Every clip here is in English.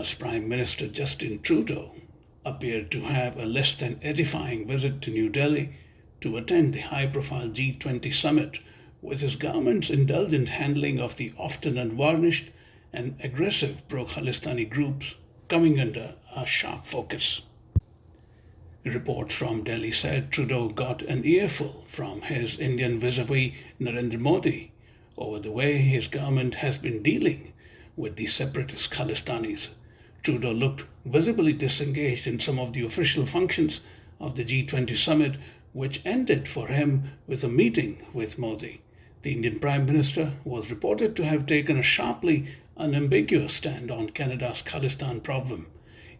Canada's Prime Minister Justin Trudeau appeared to have a less than edifying visit to New Delhi to attend the high profile G20 summit, with his government's indulgent handling of the often unvarnished and aggressive pro Khalistani groups coming under a sharp focus. Reports from Delhi said Trudeau got an earful from his Indian vis-à-vis Narendra Modi over the way his government has been dealing with the separatist Khalistanis. Trudeau looked visibly disengaged in some of the official functions of the G20 summit, which ended for him with a meeting with Modi. The Indian Prime Minister was reported to have taken a sharply unambiguous stand on Canada's Khalistan problem,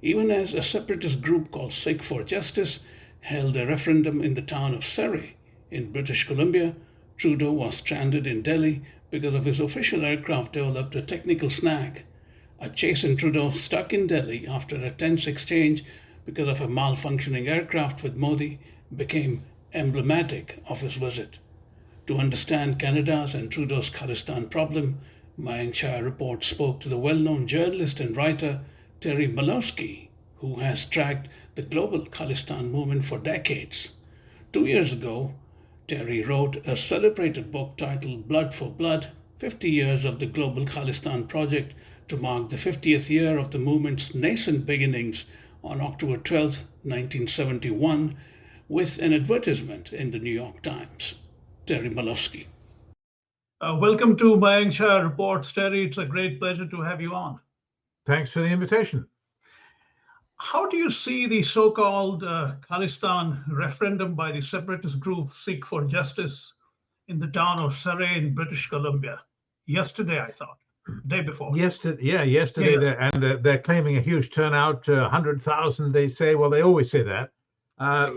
even as a separatist group called Sikh for Justice held a referendum in the town of Surrey in British Columbia. Trudeau was stranded in Delhi because of his official aircraft developed a technical snag. A chastened Trudeau stuck in Delhi after a tense exchange because of a malfunctioning aircraft with Modi became emblematic of his visit. To understand Canada's and Trudeau's Khalistan problem, Mayank Shah report spoke to the well-known journalist and writer Terry Malowski, who has tracked the global Khalistan movement for decades. 2 years ago, Terry wrote a celebrated book titled Blood for Blood, 50 Years of the Global Khalistan Project, to mark the 50th year of the movement's nascent beginnings on October 12, 1971, with an advertisement in the New York Times. Terry Malowski. Welcome to Mayank Shah Reports, Terry. It's a great pleasure to have you on. Thanks for the invitation. How do you see the so-called Khalistan referendum by the separatist group Sikh for Justice in the town of Surrey in British Columbia? Yesterday, I thought. Day before. Yesterday. Yes. They're claiming a huge turnout, 100,000. They say, well, they always say that.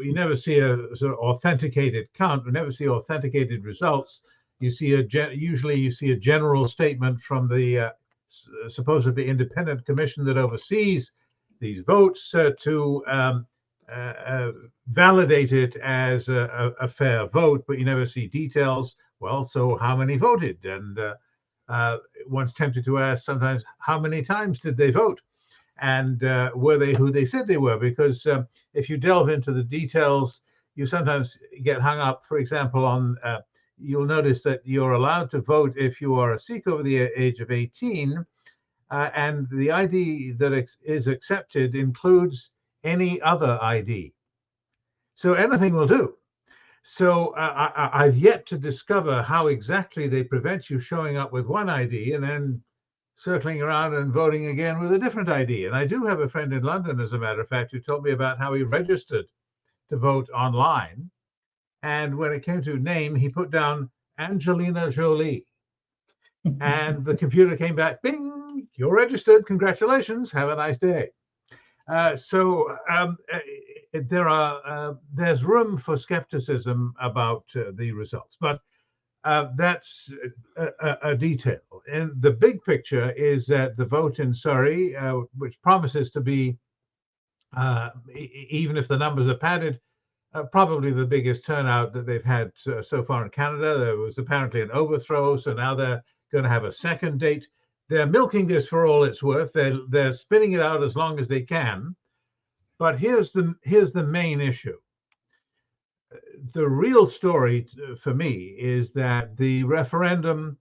You never see a sort of authenticated count. You never see authenticated results. You see usually you see a general statement from the supposedly independent commission that oversees these votes to validate it as a fair vote, but you never see details. Well, so how many voted? And one's tempted to ask sometimes, how many times did they vote? And were they who they said they were? Because if you delve into the details, you sometimes get hung up, for example, on you'll notice that you're allowed to vote if you are a Sikh over the age of 18, and the ID that is accepted includes any other ID. So anything will do. So I've yet to discover how exactly they prevent you showing up with one ID and then circling around and voting again with a different ID. And I do have a friend in London, as a matter of fact, who told me about how he registered to vote online. And when it came to name, he put down Angelina Jolie. And the computer came back, bing, you're registered. Congratulations. Have a nice day. There's room for skepticism about the results, but that's a detail. And the big picture is that the vote in Surrey, which promises to be, even if the numbers are padded, probably the biggest turnout that they've had so far in Canada. There was apparently an overthrow, so now they're going to have a second date. They're milking this for all it's worth. They're spinning it out as long as they can. But here's the main issue. The real story for me is that the referendum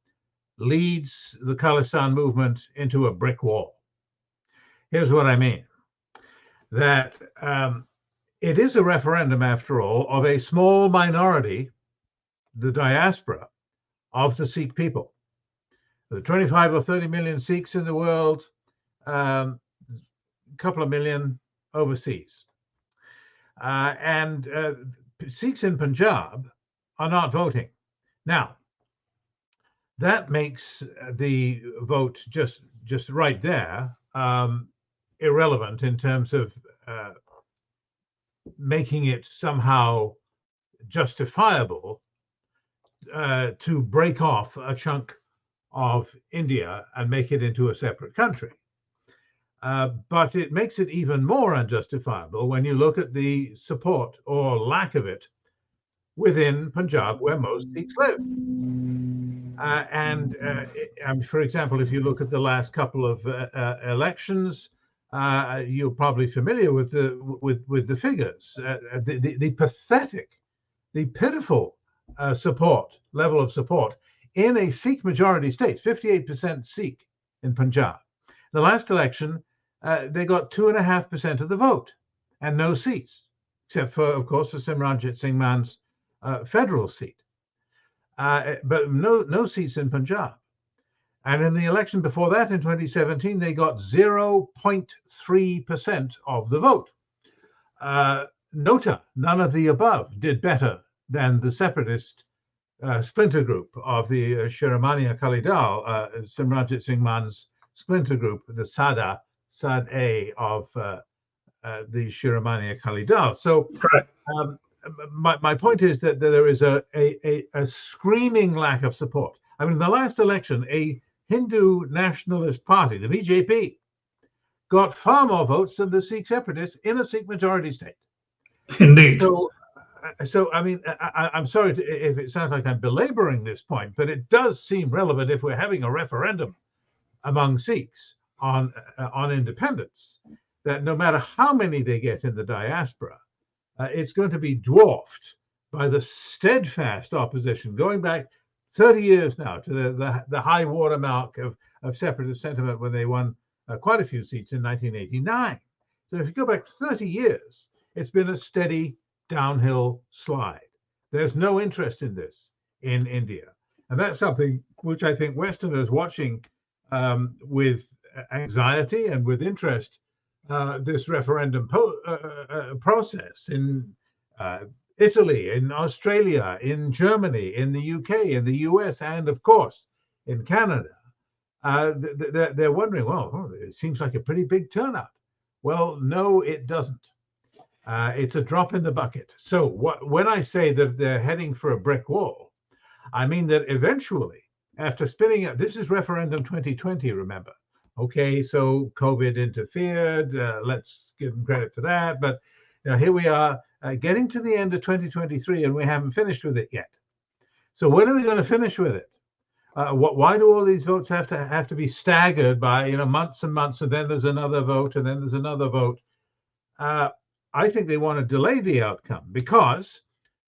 leads the Khalistan movement into a brick wall. Here's what I mean. That it is a referendum, after all, of a small minority, the diaspora, of the Sikh people. The 25 or 30 million Sikhs in the world, a couple of million overseas. And Sikhs in Punjab are not voting. Now, that makes the vote just right there irrelevant in terms of making it somehow justifiable to break off a chunk of India and make it into a separate country. But it makes it even more unjustifiable when you look at the support or lack of it within Punjab, where most Sikhs live. For example, if you look at the last couple of elections, you're probably familiar with the figures, the pathetic, the pitiful level of support in a Sikh majority state, 58% Sikh in Punjab. The last election, they got 2.5% of the vote and no seats, except for, of course, for Simranjit Singh Man's federal seat, but no seats in Punjab. And in the election before that, in 2017, they got 0.3% of the vote. Nota, none of the above, did better than the separatist splinter group of the Shiromani Akali Dal, Simranjit Singh Man's splinter group, the Sad-A of the Shiromani Akali Dal. So my point is that there is a screaming lack of support. I mean, in the last election, a Hindu nationalist party, the BJP, got far more votes than the Sikh separatists in a Sikh majority state. Indeed. So I mean, I'm sorry if it sounds like I'm belaboring this point, but it does seem relevant if we're having a referendum among Sikhs on independence, that no matter how many they get in the diaspora, it's going to be dwarfed by the steadfast opposition going back 30 years now to the high watermark of separatist sentiment when they won quite a few seats in 1989. So if you go back 30 years, it's been a steady downhill slide. There's no interest in this in India. And that's something which I think Westerners watching with anxiety and with interest this referendum process in Italy, in Australia, in Germany, in the UK, in the US, and of course in Canada, they're wondering, well, it seems like a pretty big turnout. Well, no, it doesn't. It's a drop in the bucket. So when I say that they're heading for a brick wall, I mean that eventually, after spinning up, this is referendum 2020, remember. Okay, so COVID interfered. Let's give them credit for that. But here we are getting to the end of 2023 and we haven't finished with it yet. So when are we going to finish with it? Why do all these votes have to be staggered by months and months, and then there's another vote, and then there's another vote? I think they want to delay the outcome because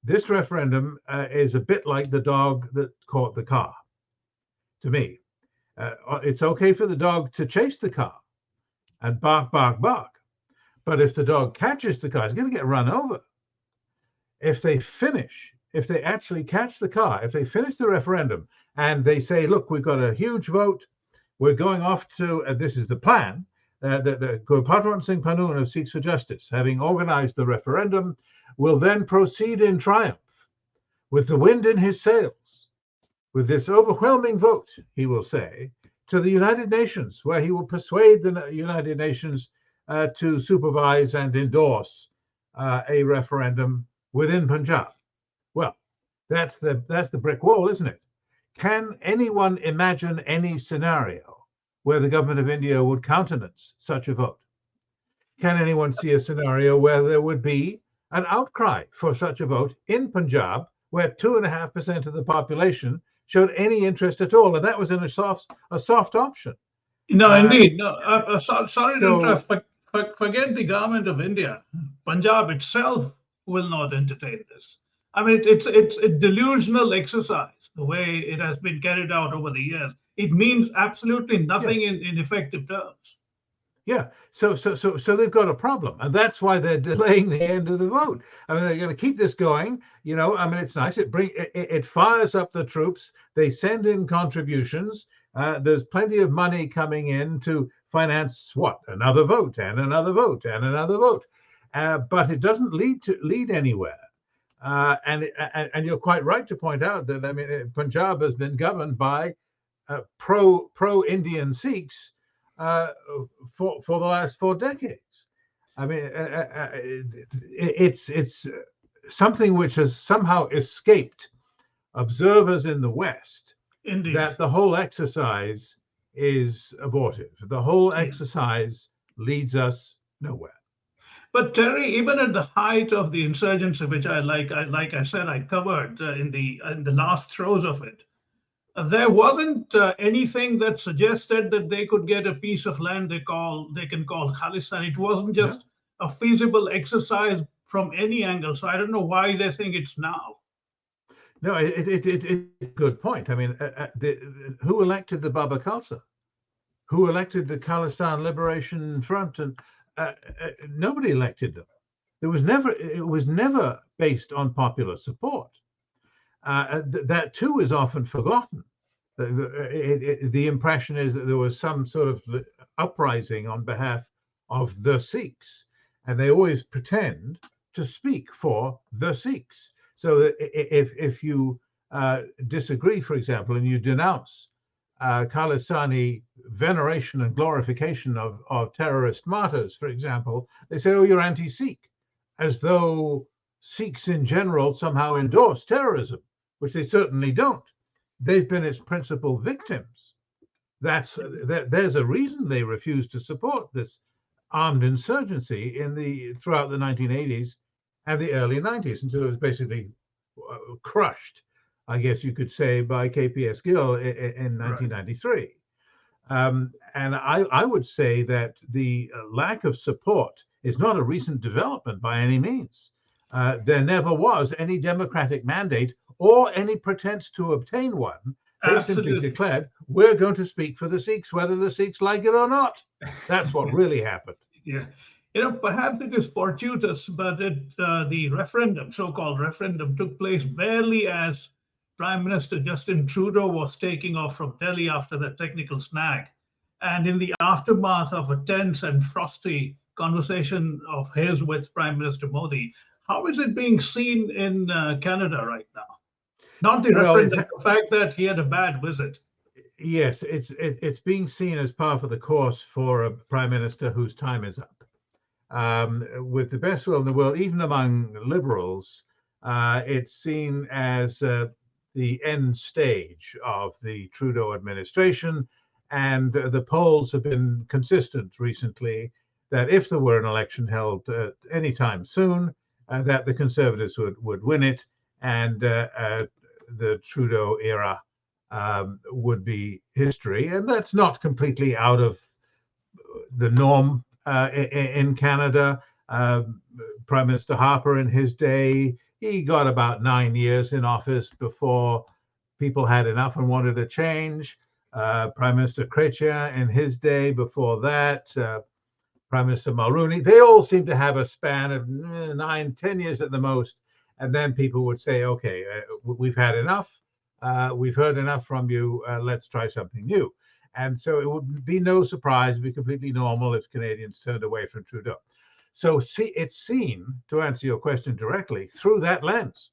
this referendum is a bit like the dog that caught the car. To me, it's okay for the dog to chase the car and bark, bark, bark, but if the dog catches the car, it's going to get run over. If they actually catch the car, if they finish the referendum and they say, look, we've got a huge vote, we're going off to, this is the plan, the Gurpatwant Singh Panun of Sikhs for Justice, having organized the referendum, will then proceed in triumph with the wind in his sails, with this overwhelming vote, he will say, to the United Nations, where he will persuade the United Nations to supervise and endorse a referendum within Punjab. Well, that's the brick wall, isn't it? Can anyone imagine any scenario where the government of India would countenance such a vote? Can anyone see a scenario where there would be an outcry for such a vote in Punjab, where 2.5% of the population showed any interest at all, and that was in a soft option? No, indeed. No, sorry to interrupt. Forget the government of India. Punjab itself will not entertain this. I mean, it's a delusional exercise, the way it has been carried out over the years. It means absolutely nothing in effective terms. Yeah, so they've got a problem, and that's why they're delaying the end of the vote. I mean, they're going to keep this going. I mean, it's nice. It fires up the troops. They send in contributions. There's plenty of money coming in to finance another vote and another vote and another vote, but it doesn't lead anywhere. And you're quite right to point out that, I mean, Punjab has been governed by pro-Indian Sikhs for the last 4 decades. I mean, it's something which has somehow escaped observers in the West. Indeed. That the whole exercise is abortive. The whole exercise leads us nowhere. But Terry, even at the height of the insurgency, which I said, I covered in the last throes of it, There wasn't anything that suggested that they could get a piece of land they can call Khalistan. It wasn't No, just a feasible exercise from any angle. So I don't know why they think it's now. no, it's a good point. I mean, who elected the Baba Khalsa? Who elected the Khalistan Liberation Front? And nobody elected them. It was never based on popular support. That too is often forgotten. The impression is that there was some sort of uprising on behalf of the Sikhs, and they always pretend to speak for the Sikhs. So that if you disagree, for example, and you denounce Khalistani veneration and glorification of terrorist martyrs, for example, they say, oh, you're anti-Sikh, as though Sikhs in general somehow endorse terrorism, which they certainly don't. They've been its principal victims. There's a reason they refused to support this armed insurgency throughout the 1980s and the early 90s until it was basically crushed, I guess you could say, by KPS Gill in 1993. And I would say that the lack of support is not a recent development by any means. There never was any democratic mandate or any pretense to obtain one. They Absolutely. simply declared, we're going to speak for the Sikhs, whether the Sikhs like it or not. That's what really happened. Yeah. Perhaps it is fortuitous, but the referendum, so-called referendum, took place barely as Prime Minister Justin Trudeau was taking off from Delhi after the technical snag, and in the aftermath of a tense and frosty conversation of his with Prime Minister Modi. How is it being seen in Canada right now? Not the referendum, the fact that he had a bad visit. Yes, it's being seen as par for the course for a prime minister whose time is up. With the best will in the world, even among liberals, it's seen as the end stage of the Trudeau administration. And the polls have been consistent recently that if there were an election held anytime soon, that the Conservatives would win it, and the Trudeau era would be history. And that's not completely out of the norm in Canada. Prime Minister Harper in his day, he got about 9 years in office before people had enough and wanted a change. Prime Minister Chrétien in his day before that, Prime Minister Mulroney, they all seem to have a span of 9, 10 years at the most. And then people would say, okay, we've had enough. We've heard enough from you. Let's try something new. And so it would be no surprise, it'd be completely normal if Canadians turned away from Trudeau. So it's seen, to answer your question directly, through that lens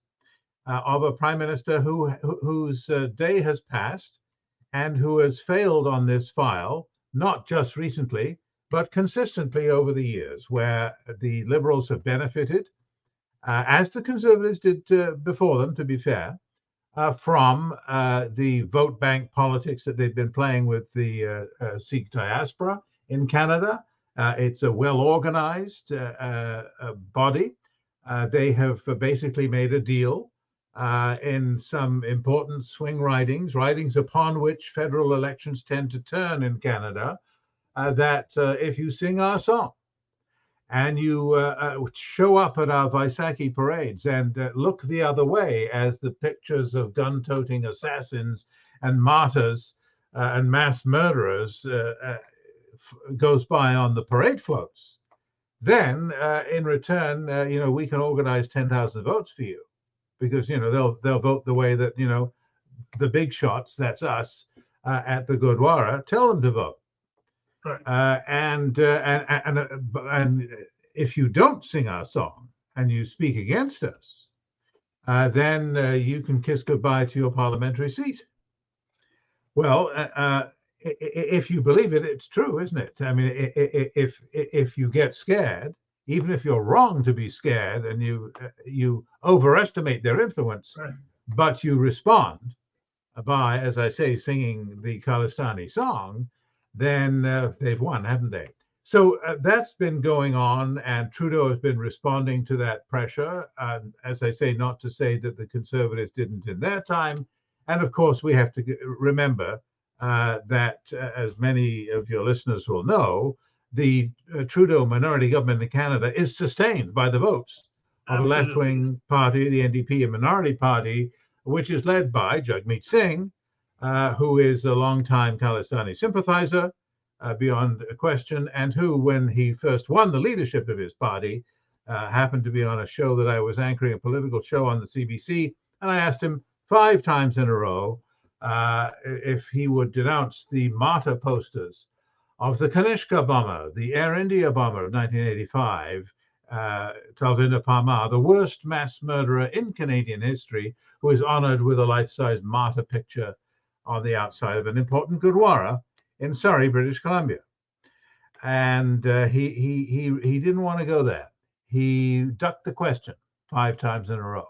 of a prime minister whose day has passed and who has failed on this file, not just recently, but consistently over the years, where the Liberals have benefited, as the Conservatives did before them, to be fair, from the vote bank politics that they've been playing with the Sikh diaspora in Canada. It's a well-organized body. They have basically made a deal in some important swing ridings upon which federal elections tend to turn in Canada, that if you sing our song and you show up at our Vaisakhi parades and look the other way as the pictures of gun-toting assassins and martyrs and mass murderers goes by on the parade floats, then in return, we can organize 10,000 votes for you, because they'll vote the way that the big shots, that's us, at the Gurdwara, tell them to vote. Right. And if you don't sing our song and you speak against us, then you can kiss goodbye to your parliamentary seat. Well, if you believe it, it's true, isn't it? I mean, if you get scared, even if you're wrong to be scared and you overestimate their influence, Right. but you respond by, as I say, singing the Khalistani song, then they've won, haven't they? So that's been going on, and Trudeau has been responding to that pressure. As I say, not to say that the Conservatives didn't in their time, And of course, we have to remember that, as many of your listeners will know, the Trudeau minority government in Canada is sustained by the votes of a left-wing party, the NDP, a minority party, which is led by Jagmeet Singh, who is a longtime Khalistani sympathizer, beyond a question, and who, when he first won the leadership of his party, happened to be on a show that I was anchoring, a political show on the CBC, and I asked him 5 times in a row if he would denounce the martyr posters of the Kanishka bomber, the Air India bomber of 1985, Talvinder Parmar, the worst mass murderer in Canadian history, who is honored with a life-size martyr picture on the outside of an important Gurdwara in Surrey, British Columbia. And he didn't want to go there. He ducked the question 5 times in a row,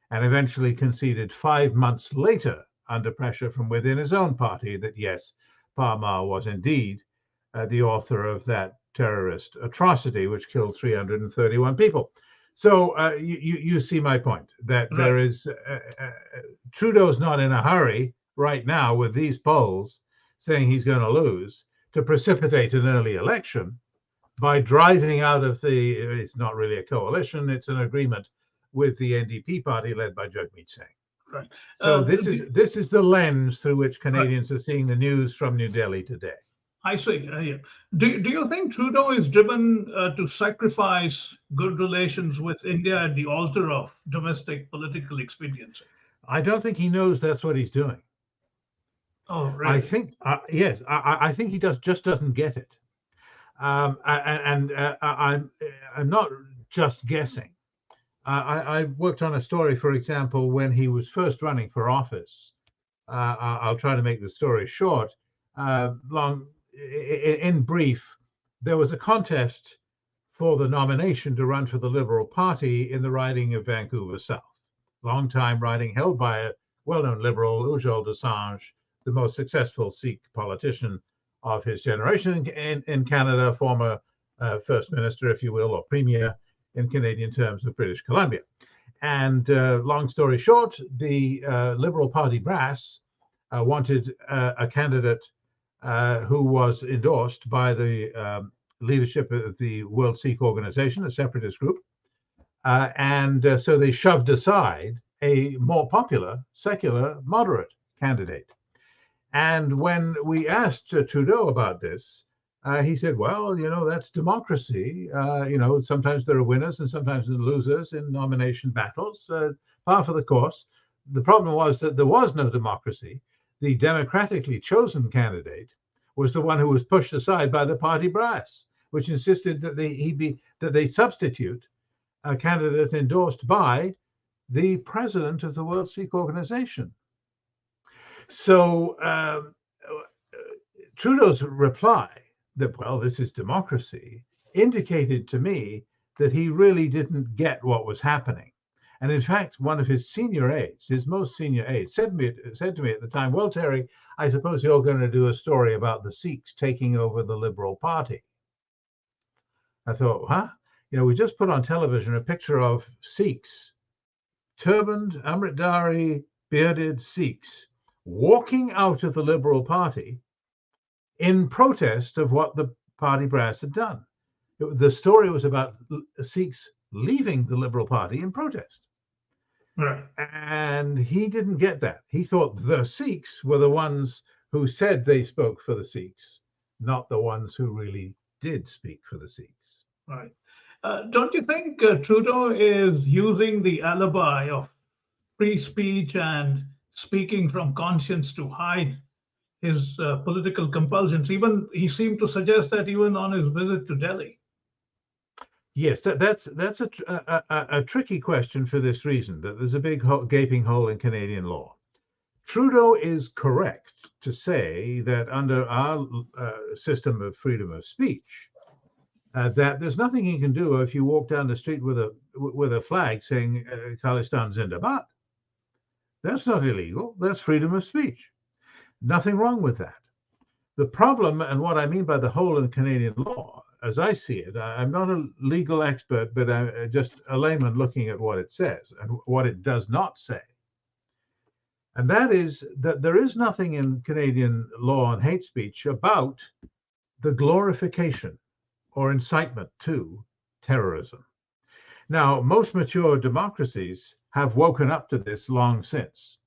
and eventually conceded 5 months later, under pressure from within his own party, that yes, Parmar was indeed the author of that terrorist atrocity, which killed 331 people. So you see my point, that right. There is Trudeau's not in a hurry right now with these polls saying he's going to lose to precipitate an early election by driving out of it's not really a coalition, it's an agreement with the NDP party led by Jagmeet Singh. Right. So this is the lens through which Canadians right. are seeing the news from New Delhi today. I see. Do you think Trudeau is driven to sacrifice good relations with India at the altar of domestic political expediency? I don't think he knows that's what he's doing. Oh, really? I think yes. I think he just doesn't get it. I'm not just guessing. I worked on a story, for example, when he was first running for office. I'll try to make the story short. In brief, there was a contest for the nomination to run for the Liberal Party in the riding of Vancouver South. Long-time riding held by a well-known Liberal, Ujjal Dosanjh, the most successful Sikh politician of his generation in Canada, former First Minister, if you will, or Premier in Canadian terms of British Columbia. And long story short, the Liberal Party brass wanted a candidate who was endorsed by the leadership of the World Sikh Organization, a separatist group. So they shoved aside a more popular, secular, moderate candidate. And when we asked Trudeau about this, he said, well, that's democracy. Sometimes there are winners and sometimes there are losers in nomination battles, par for the course. The problem was that there was no democracy. The democratically chosen candidate was the one who was pushed aside by the party brass, which insisted that they substitute a candidate endorsed by the president of the World Sikh Organization. So Trudeau's reply that, well, this is democracy, indicated to me that he really didn't get what was happening. And in fact, one of his senior aides, his most senior aide, said to me at the time, well, Terry, I suppose you're going to do a story about the Sikhs taking over the Liberal Party. I thought, huh? We just put on television a picture of Sikhs, turbaned, Amritdhari, bearded Sikhs, walking out of the Liberal Party in protest of what the party brass had done. The story was about Sikhs leaving the Liberal Party in protest. Right. And he didn't get that. He thought the Sikhs were the ones who said they spoke for the Sikhs, not the ones who really did speak for the Sikhs. Right. Don't you think Trudeau is using the alibi of free speech and speaking from conscience to hide his political compulsions? Even he seemed to suggest that even on his visit to Delhi. Yes, that's a tricky question for this reason, that there's a big gaping hole in Canadian law. Trudeau is correct to say that under our system of freedom of speech, that there's nothing he can do if you walk down the street with a flag saying Khalistan Zindabad. That's not illegal. That's freedom of speech. Nothing wrong with that. The problem, and what I mean by the hole in Canadian law, as I see it, I'm not a legal expert, but I'm just a layman looking at what it says and what it does not say, And that is that there is nothing in Canadian law on hate speech about the glorification or incitement to terrorism. Now, most mature democracies have woken up to this long since.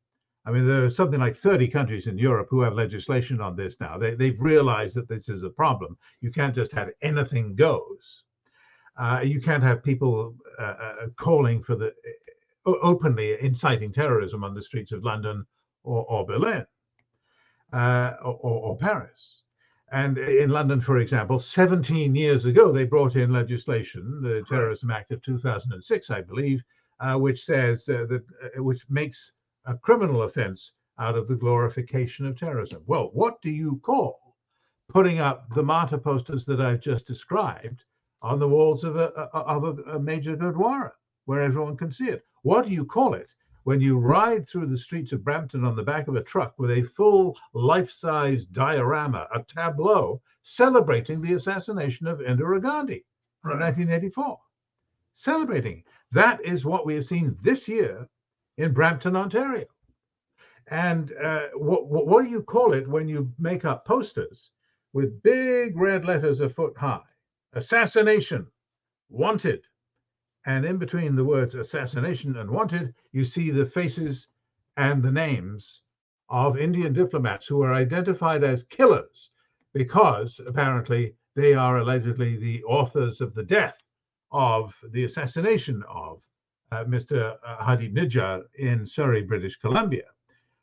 I mean, there are something like 30 countries in Europe who have legislation on this now. They've realized that this is a problem. You can't just have anything goes. You can't have people calling for the openly inciting terrorism on the streets of London or Berlin or Paris. And in London, for example, 17 years ago, they brought in legislation, the Terrorism Act of 2006, I believe, which says which makes a criminal offense out of the glorification of terrorism. Well, what do you call putting up the martyr posters that I've just described on the walls of a major Gurdwara where everyone can see it? What do you call it when you ride through the streets of Brampton on the back of a truck with a full life-size diorama, a tableau, celebrating the assassination of Indira Gandhi in 1984? Celebrating. That is what we have seen this year in Brampton, Ontario. And what do you call it when you make up posters with big red letters a foot high? Assassination, wanted. And in between the words assassination and wanted, you see the faces and the names of Indian diplomats who are identified as killers because apparently they are allegedly the authors of the death of the assassination of Mr. Hadi Nijjar in Surrey, British Columbia.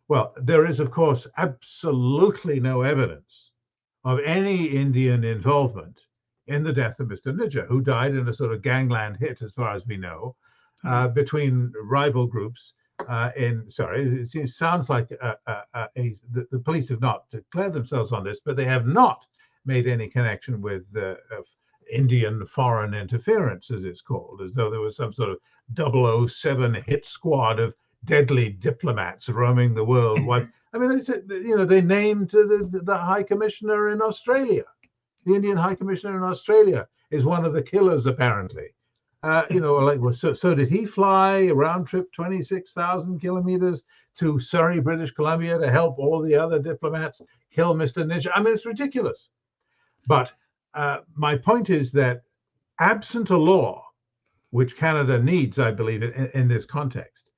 Well, there is, of course, absolutely no evidence of any Indian involvement in the death of Mr. Nijjar, who died in a sort of gangland hit, as far as we know, between rival groups in Surrey. It sounds like the police have not declared themselves on this, but they have not made any connection with Indian foreign interference, as it's called, as though there was some sort of 007 hit squad of deadly diplomats roaming the world. I mean, they said, they named the High Commissioner in Australia. The Indian High Commissioner in Australia is one of the killers, apparently. So did he fly a round trip 26,000 kilometers to Surrey, British Columbia to help all the other diplomats kill Mr. Nijjar? I mean, it's ridiculous. But my point is that absent a law, which Canada needs, I believe, in this context,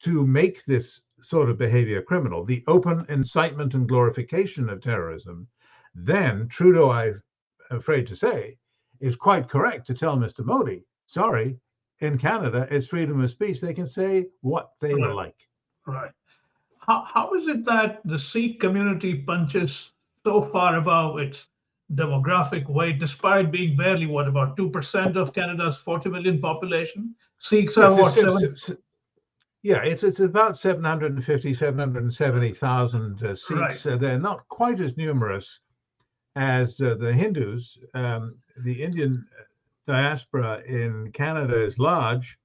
to make this sort of behavior criminal, the open incitement and glorification of terrorism, then Trudeau, I'm afraid to say, is quite correct to tell Mr. Modi, sorry, in Canada, it's freedom of speech. They can say what they like. Right. How is it that the Sikh community punches so far above its demographic weight, despite being barely, about 2% of Canada's 40 million population? Sikhs are it's about 750, 770,000 Sikhs. Right. They're not quite as numerous as the Hindus. The Indian diaspora in Canada is large.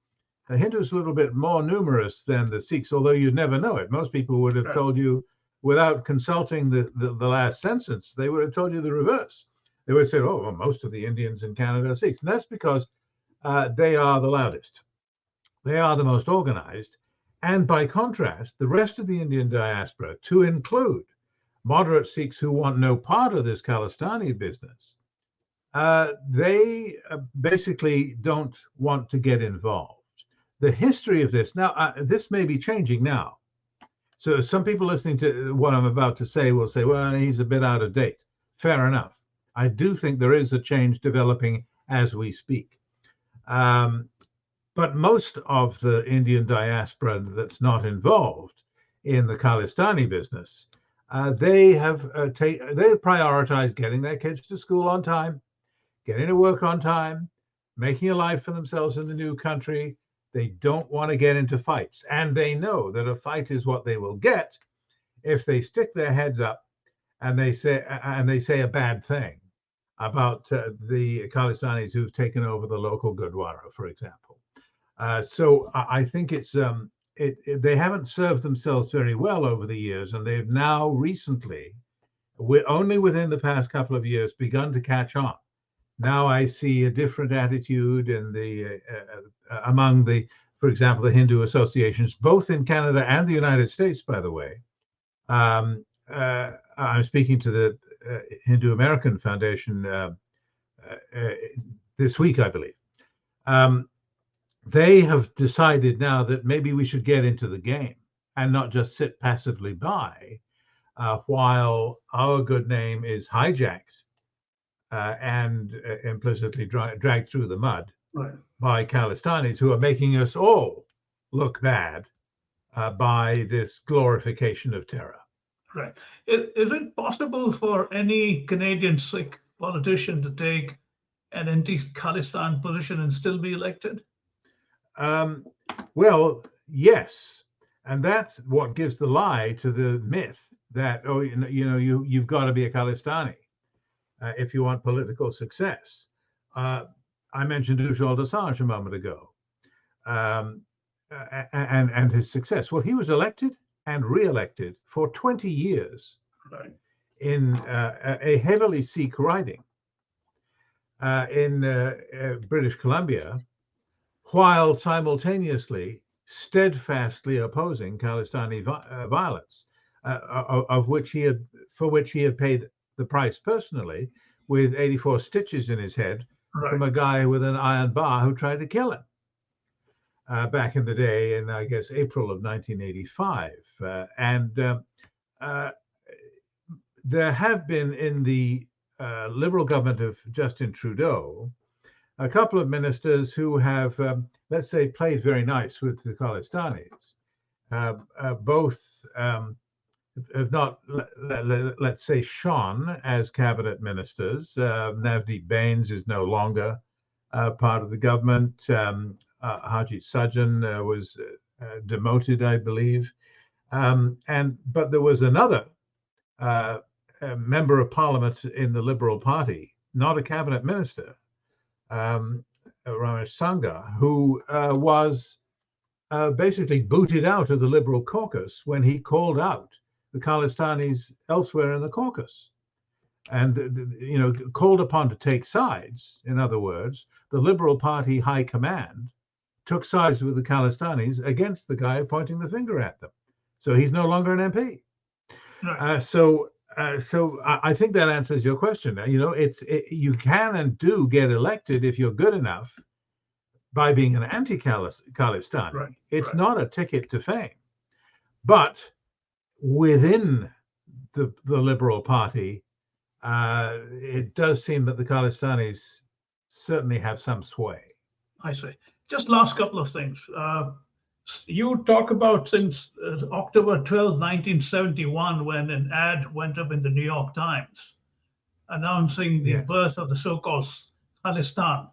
The Hindus are a little bit more numerous than the Sikhs, although you'd never know it. Most people would have told you, without consulting the last census, they would have told you the reverse. They would say, oh, well, most of the Indians in Canada are Sikhs. And that's because they are the loudest. They are the most organized. And by contrast, the rest of the Indian diaspora, to include moderate Sikhs who want no part of this Khalistani business, they basically don't want to get involved. The history of this, now, this may be changing now. So some people listening to what I'm about to say will say, well, he's a bit out of date. Fair enough. I do think there is a change developing as we speak. But most of the Indian diaspora that's not involved in the Khalistani business, they have prioritized getting their kids to school on time, getting to work on time, making a life for themselves in the new country. They don't want to get into fights, and they know that a fight is what they will get if they stick their heads up and they say a bad thing about the Khalistanis who've taken over the local Gurdwara, for example. So I think it's they haven't served themselves very well over the years, and they've now recently, only within the past couple of years, begun to catch on. Now I see a different attitude in among the for example, the Hindu associations, both in Canada and the United States, by the way. I'm speaking to the Hindu American Foundation this week, I believe. They have decided now that maybe we should get into the game and not just sit passively by while our good name is hijacked and implicitly dragged through the mud by Khalistanis who are making us all look bad by this glorification of terror. Right. Is it possible for any Canadian Sikh politician to take an anti-Khalistan position and still be elected? Well, yes. And that's what gives the lie to the myth that, oh, you've got to be a Khalistani if you want political success. I mentioned Ujjwal Assange a moment ago and his success. Well, he was elected and re-elected for 20 years in a heavily Sikh riding in British Columbia, while simultaneously steadfastly opposing Khalistani violence, for which he had paid the price personally, with 84 stitches in his head from a guy with an iron bar who tried to kill him back in the day, in I guess April of 1985. There have been in the Liberal government of Justin Trudeau a couple of ministers who have, let's say, played very nice with the Khalistanis. Both have not, let's say, shone as cabinet ministers. Navdeep Bains is no longer part of the government. Harjit Sajjan was demoted, I believe. But there was another member of parliament in the Liberal Party, not a cabinet minister, Ramesh Sangha, who was basically booted out of the Liberal caucus when he called out the Khalistanis elsewhere in the caucus, and called upon to take sides. In other words, the Liberal Party high command took sides with the Khalistanis against the guy pointing the finger at them. So he's no longer an MP. So I think that answers your question. You can and do get elected if you're good enough by being an anti-Khalistani. It's not a ticket to fame. But within the Liberal Party, it does seem that the Khalistanis certainly have some sway. I see. Just last couple of things. You talk about since October 12, 1971, when an ad went up in the New York Times announcing the birth of the so-called Khalistan,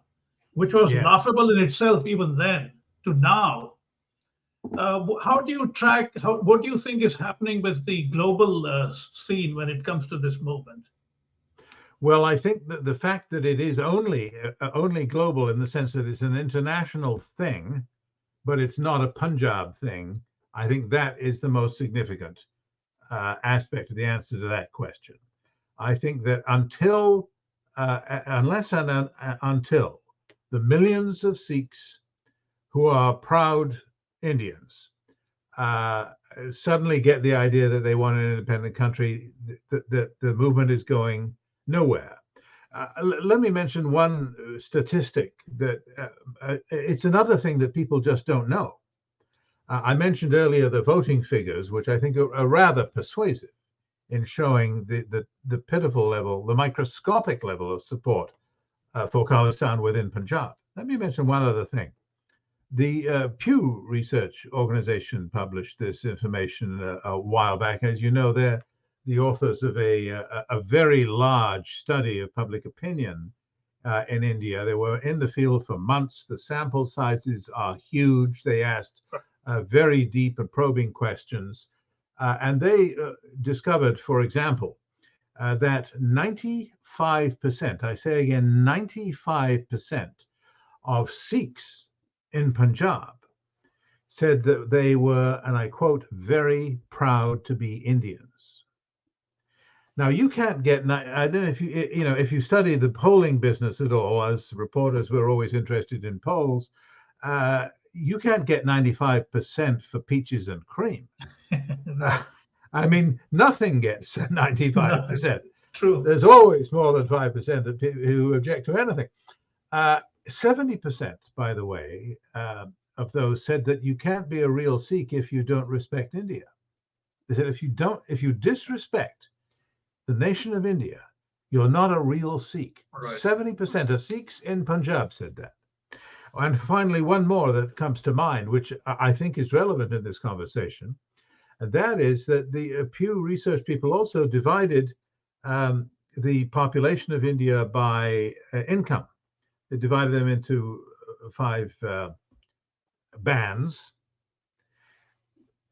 which was laughable in itself even then, to now. How do you track, what do you think is happening with the global scene when it comes to this movement? Well, I think that the fact that it is only global in the sense that it's an international thing, but it's not a Punjab thing, I think that is the most significant aspect of the answer to that question. I think that until the millions of Sikhs who are proud Indians suddenly get the idea that they want an independent country, that the movement is going nowhere. Let me mention one statistic that it's another thing that people just don't know. I mentioned earlier the voting figures, which I think are rather persuasive in showing the pitiful level, the microscopic level of support for Khalistan within Punjab. Let me mention one other thing. The Pew Research Organization published this information a while back. As you know, they're the authors of a very large study of public opinion in India. They were in the field for months. The sample sizes are huge. They asked very deep and probing questions. And they discovered, for example, that 95%, I say again, 95% of Sikhs in Punjab said that they were, and I quote, very proud to be Indians. Now, you can't get, I don't know if you study the polling business at all, as reporters, we're always interested in polls. you can't get 95% for peaches and cream. Right. I mean, nothing gets 95%. True. There's always more than 5% of people who object to anything. 70%, by the way, of those said that you can't be a real Sikh if you don't respect India. They said if you disrespect the nation of India, you're not a real Sikh. Right. 70% of Sikhs in Punjab said that. And finally, one more that comes to mind, which I think is relevant in this conversation, and that is that the Pew Research people also divided the population of India by income. They divided them into 5 bands.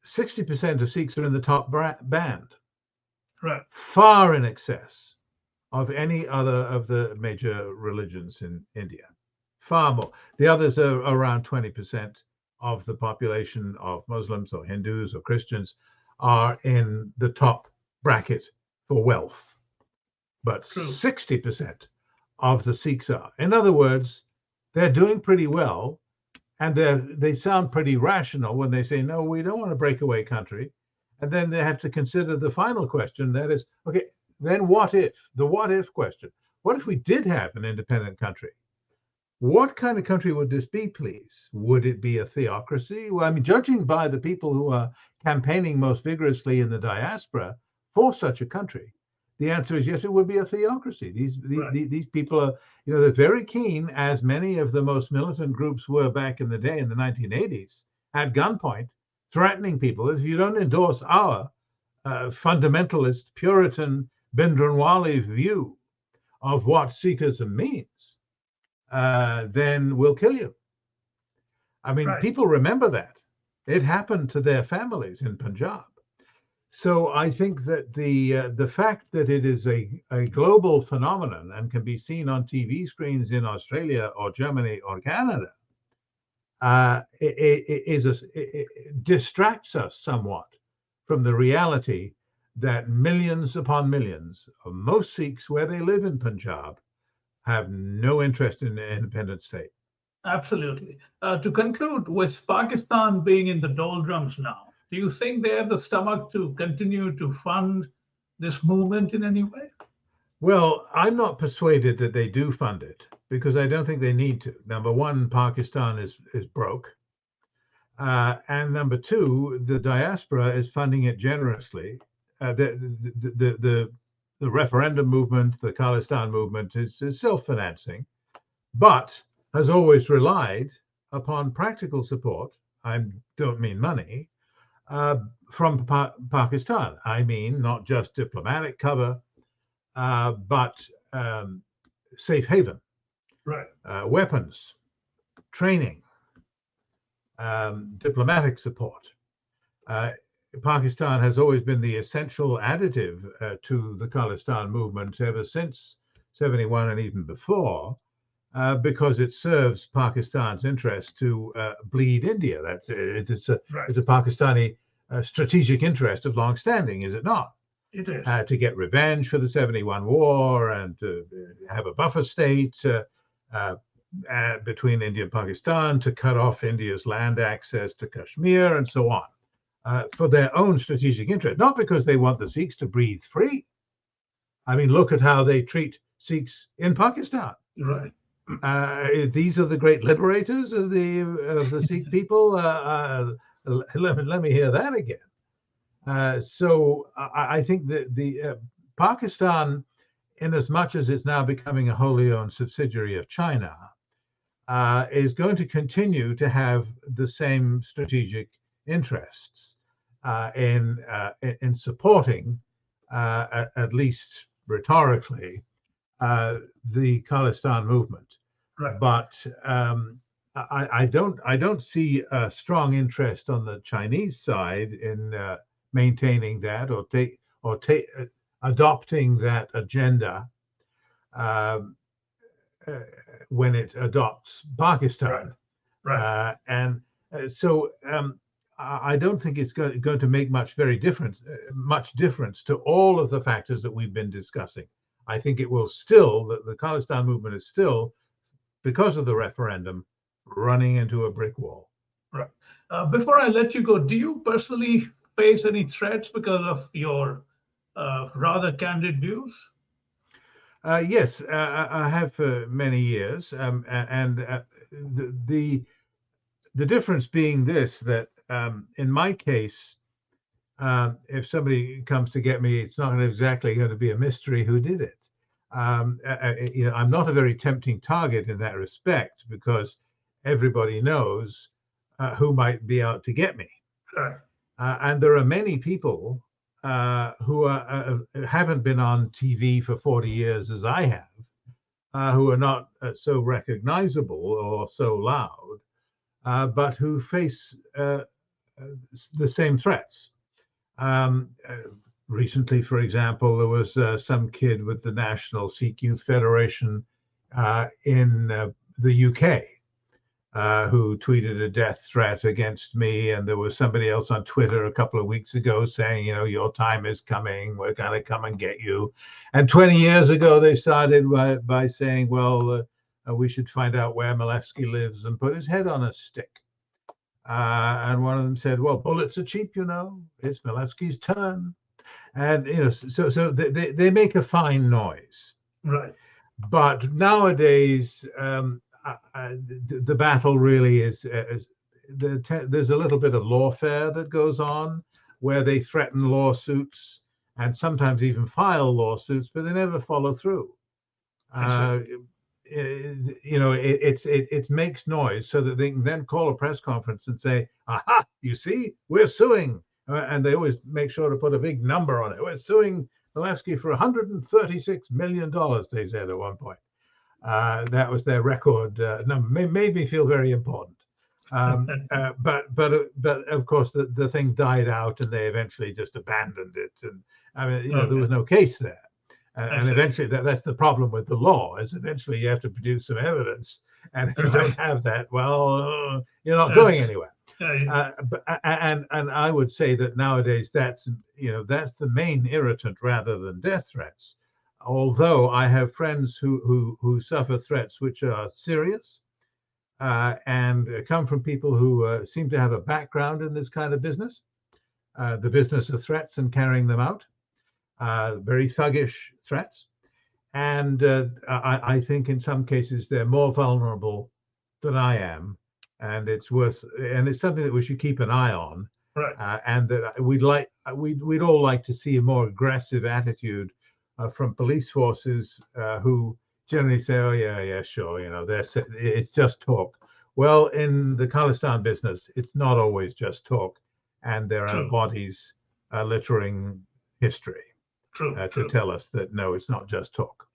60% of Sikhs are in the top band, Right. far in excess of any other of the major religions in India. Far more. The others are around 20% of the population of Muslims or Hindus or Christians are in the top bracket for wealth. But True. 60% of the Sikhs are. In other words, they're doing pretty well, and they sound pretty rational when they say, no, we don't want a breakaway country. And then they have to consider the final question, that is, okay, then what if? The what if question. What if we did have an independent country? What kind of country would this be, please? Would it be a theocracy? Well, I mean, judging by the people who are campaigning most vigorously in the diaspora for such a country, the answer is yes, it would be a theocracy. These people are, they're very keen, as many of the most militant groups were back in the day in the 1980s, at gunpoint, threatening people. If you don't endorse our fundamentalist, Puritan, Bhindranwale view of what Sikhism means, then we'll kill you. I mean, people remember that. It happened to their families in Punjab. So I think that the fact that it is a global phenomenon and can be seen on TV screens in Australia or Germany or Canada it distracts us somewhat from the reality that millions upon millions of most Sikhs, where they live in Punjab, have no interest in an independent state. Absolutely. To conclude, with Pakistan being in the doldrums now, do you think they have the stomach to continue to fund this movement in any way? Well, I'm not persuaded that they do fund it, because I don't think they need to. Number one, Pakistan is broke. And number two, the diaspora is funding it generously. The referendum movement, the Khalistan movement is self-financing, but has always relied upon practical support. I don't mean money, from Pakistan. I mean not just diplomatic cover, but safe haven, weapons, training, diplomatic support. Pakistan has always been the essential additive to the Khalistan movement ever since 71 and even before, because it serves Pakistan's interest to bleed India. It's a Pakistani strategic interest of long standing, is it not? It is. To get revenge for the 71 war and to have a buffer state between India and Pakistan, to cut off India's land access to Kashmir and so on, for their own strategic interest, not because they want the Sikhs to breathe free. I mean, look at how they treat Sikhs in Pakistan. Right. These are the great liberators of the Sikh people. Let me hear that again. So I think that the Pakistan, in as much as it's now becoming a wholly owned subsidiary of China, is going to continue to have the same strategic interests in supporting, at least rhetorically, the Khalistan movement. Right. But I don't see a strong interest on the Chinese side in maintaining that or adopting that agenda when it adopts Pakistan. Right. So I don't think it's going to make much difference to all of the factors that we've been discussing. I think it will still, the Khalistan movement is still, because of the referendum, running into a brick wall. Right. Before I let you go, do you personally face any threats because of your rather candid views? Yes, I have for many years, and the difference being this, that in my case, if somebody comes to get me, it's not exactly going to be a mystery who did it. I'm not a very tempting target in that respect because everybody knows who might be out to get me. Right. And there are many people who haven't been on TV for 40 years as I have, who are not so recognizable or so loud, but who face the same threats. Recently, for example, there was some kid with the National Sikh Youth Federation in the UK who tweeted a death threat against me. And there was somebody else on Twitter a couple of weeks ago saying, your time is coming. We're going to come and get you. And 20 years ago, they started by saying, well, we should find out where Malefsky lives and put his head on a stick. And one of them said, well, bullets are cheap, it's Malefsky's turn. And, so they make a fine noise. Right. But nowadays, the battle really is there's a little bit of lawfare that goes on where they threaten lawsuits and sometimes even file lawsuits, but they never follow through. It makes noise so that they can then call a press conference and say, aha, you see, we're suing. And they always make sure to put a big number on it. We're suing Malefsky for $136 million, they said at one point. That was their record number. Made me feel very important. But of course, the thing died out and they eventually just abandoned it. And there was no case there. And eventually, that's the problem with the law, is eventually you have to produce some evidence. And if you don't have that, well, you're not going anywhere. And I would say that nowadays that's the main irritant rather than death threats. Although I have friends who suffer threats which are serious and come from people who seem to have a background in this kind of business, the business of threats and carrying them out. Very thuggish threats. And I think in some cases they're more vulnerable than I am. And it's something that we should keep an eye on. Right. And that we'd all like to see a more aggressive attitude from police forces who generally say, oh, yeah, sure, it's just talk. Well, in the Khalistan business, it's not always just talk. And there are bodies littering history. True. To tell us that, no, it's not just talk.